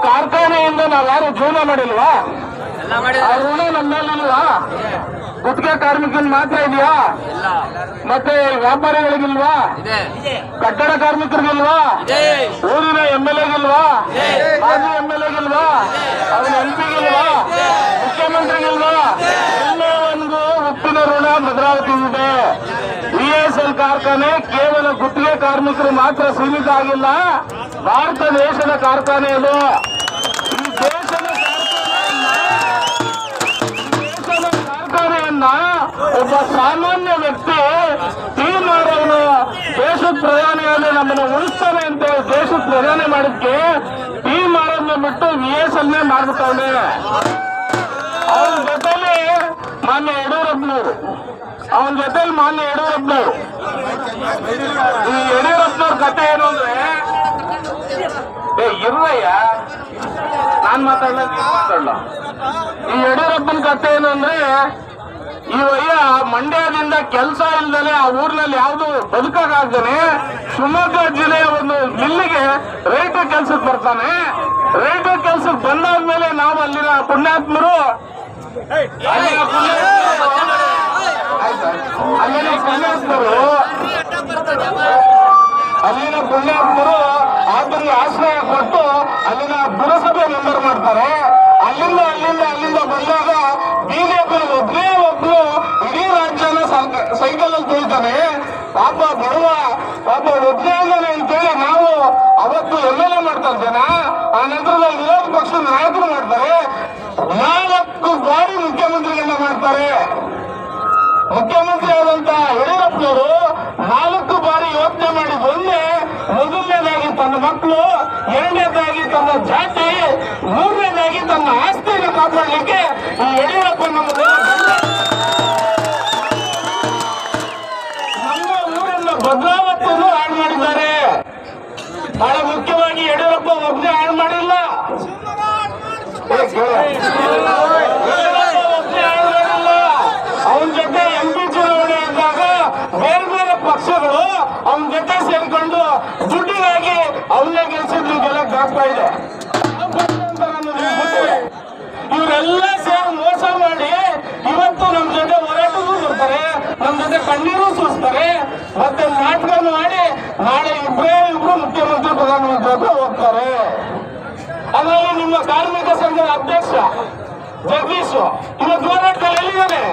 ಕಾರ್ಖಾನೆಯಿಂದ ನಾವ್ಯಾರು ಜೀವನ ಮಾಡಿಲ್ವಾ? ಆ ಋಣ ನಮ್ಮ ಮೇಲಿಲ್ವಾ? ಗುತ್ತಿಗೆ ಕಾರ್ಮಿಕನ್ ಮಾತ್ರ ಇದೆಯಾ? ಮತ್ತೆ ವ್ಯಾಪಾರಿಗಳಿಗಿಲ್ವಾ? ಕಟ್ಟಡ ಕಾರ್ಮಿಕರಿಗಿಲ್ವಾ? ಊರಿನ MLAಗಿಲ್ವಾ? ಮಾಜಿ MLAಗಿಲ್ವಾ? ಅವನ MP-ಗಿಲ್ವಾ? ಮುಖ್ಯಮಂತ್ರಿಗಿಲ್ವಾ? ಎಲ್ಲವನ್ಗೂ ಉಪ್ಪಿನ ಋಣ ಭದ್ರಾವತಿ ಇದೆ. VSL ಕಾರ್ಖಾನೆ ಕೇವಲ ಗುತ್ತಿಗೆ ಕಾರ್ಮಿಕರು ಮಾತ್ರ ಸೀಮಿತ ಆಗಿಲ್ಲ, ಭಾರತ ದೇಶದ ಕಾರ್ಖಾನೆ ಇದು. ಈ ದೇಶದ ಕಾರ್ಖಾನೆಯನ್ನ ಒಬ್ಬ ಸಾಮಾನ್ಯ ವ್ಯಕ್ತಿ ತೀರ್ಮಾನವನ್ನು ದೇಶದ ಪ್ರಧಾನಿಯಲ್ಲಿ ನಮ್ಮನ್ನು ಉಳಿಸ್ತಾನೆ ಅಂತ ದೇಶದ ಪ್ರಧಾನಿ ಮಾಡಿದ್ಕೆ ತೀರ್ಮಾನವನ್ನು ಬಿಟ್ಟು VSL ಮಾಡ್ಬಿಟ್ಟವನೆ. ಅವನ ಜೊತೆಲಿ ಮಾನ್ಯ ಯಡಿಯೂರಪ್ಪನವರು ಈ ಯಡಿಯೂರಪ್ಪನವ್ರ ಕಥೆ ಏನು ಅಂದ್ರೆ, ಇರ್ವಯ್ಯ ನಾನ್ ಮಾತಾಡಲ್ಲ ಈ ಯಡಿಯೂರಪ್ಪನ ಕಥೆ ಏನು ಅಂದ್ರೆ, ಈ ವಯ್ಯ ಮಂಡ್ಯದಿಂದ ಕೆಲಸ ಇಲ್ದಲೆ ಆ ಊರಿನಲ್ಲಿ ಯಾವ್ದು ಬದುಕಾಗ್ದೇನೆ ಶಿವಮೊಗ್ಗ ಜಿಲ್ಲೆಯ ಒಂದು ಮಿಲ್ಲಿಗೆ ರೈತರ ಕೆಲ್ಸಕ್ಕೆ ಬರ್ತಾನೆ. ರೈತರ ಕೆಲ್ಸಕ್ಕೆ ಬಂದಾದ್ಮೇಲೆ ನಾವು ಅಲ್ಲಿನ ಪುಣ್ಯಾತ್ಮರು ಆತನಿಗೆ ಆಶ್ರಯ ಕೊಟ್ಟು ಅಲ್ಲಿನ ಪುರಸಭೆ ಮೆಂಬರ್ ಮಾಡ್ತಾರೆ. ಅಲ್ಲಿಂದ ಬಂದಾಗ ಬಿಜೆಪಿ ಒಬ್ಬನೇ ಒಬ್ರು ಇಡೀ ರಾಜ್ಯನ ಸೈಕಲ್ ಅಲ್ಲಿ ತುಳಿತಾನೆ. ಪಾಪ ಒಬ್ಬನೇ ಅಂತೇಳಿ ನಾವು ಅವತ್ತು MLA ಮಾಡ್ತಾರೆ ಜನ. ಆ ನಂತರದಲ್ಲಿ ವಿರೋಧ ಪಕ್ಷದ ನಾಯಕರು ಮಾಡ್ತಾರೆ. 4 ಬಾರಿ ಮುಖ್ಯಮಂತ್ರಿಗಳನ್ನ ಮಾಡ್ತಾರೆ. ಮುಖ್ಯಮಂತ್ರಿ ಆದಂತ ಯಡಿಯೂರಪ್ಪನವರು 4 ಬಾರಿ ಯೋಚನೆ ಮಾಡಿ ಬಂದೆ, ಮೊದಲನೇದಾಗಿ ತನ್ನ ಮಕ್ಕಳು, ಎರಡನೇದಾಗಿ ತನ್ನ ಜಾತಿ, ಮೂರನೇದಾಗಿ ತನ್ನ ಆಸ್ತಿಯನ್ನು ಕಾಪಾಡಲಿಕ್ಕೆ ಈ ಯಡಿಯೂರಪ್ಪ ನಮ್ಮ ಊರನ್ನ ಭದ್ರಾವತಿಯನ್ನು ಹಾಳು ಮಾಡಿದ್ದಾರೆ. ಬಹಳ ಮುಖ್ಯವಾಗಿ ಯಡಿಯೂರಪ್ಪ ಒಬ್ಬನೇ ಹಾಳು ಮಾಡಿಲ್ಲ, ಅವನ ಜೊತೆ MP ಚುನಾವಣೆ ಇದ್ದಾಗ ಬೇರೆ ಪಕ್ಷಗಳು ಅವನ ಜೊತೆ ಸೇರ್ಕೊಂಡು ದುಡ್ಡಿಗಾಗಿ ಅವನ್ನೇ ಗೆಲ್ಸಿದ್ ಗೆಲ್ಲಕ್ ಆಗ್ತಾ ಇದೆ. ಇವರೆಲ್ಲ ಸೇರಿ ಮೋಸ ಮಾಡಿ ಇವತ್ತು ನಮ್ ಜೊತೆ ಹೋರಾಟಕ್ಕೂ ಬರ್ತಾರೆ, ನಮ್ ಜೊತೆ ಕಣ್ಣೀರು ಸುರಿಸ್ತಾರೆ, ಮತ್ತೆ ನಾಟಕ ಮಾಡಿ ನಾಳೆ ಇಬ್ರು ಮುಖ್ಯಮಂತ್ರಿ ಪ್ರಧಾನಮಂತ್ರಿ ಅಂತ ಹೋಗ್ತಾರೆ. ಅದರಲ್ಲಿ ನಿಮ್ಮ ಕಾರ್ಮಿಕ ಸಂಘದ ಅಧ್ಯಕ್ಷ ಜಗದೀಶ್ ಇವತ್ತು ಹೋರಾಟದಲ್ಲಿ ಎಲ್ಲಿದ್ದಾನೆ?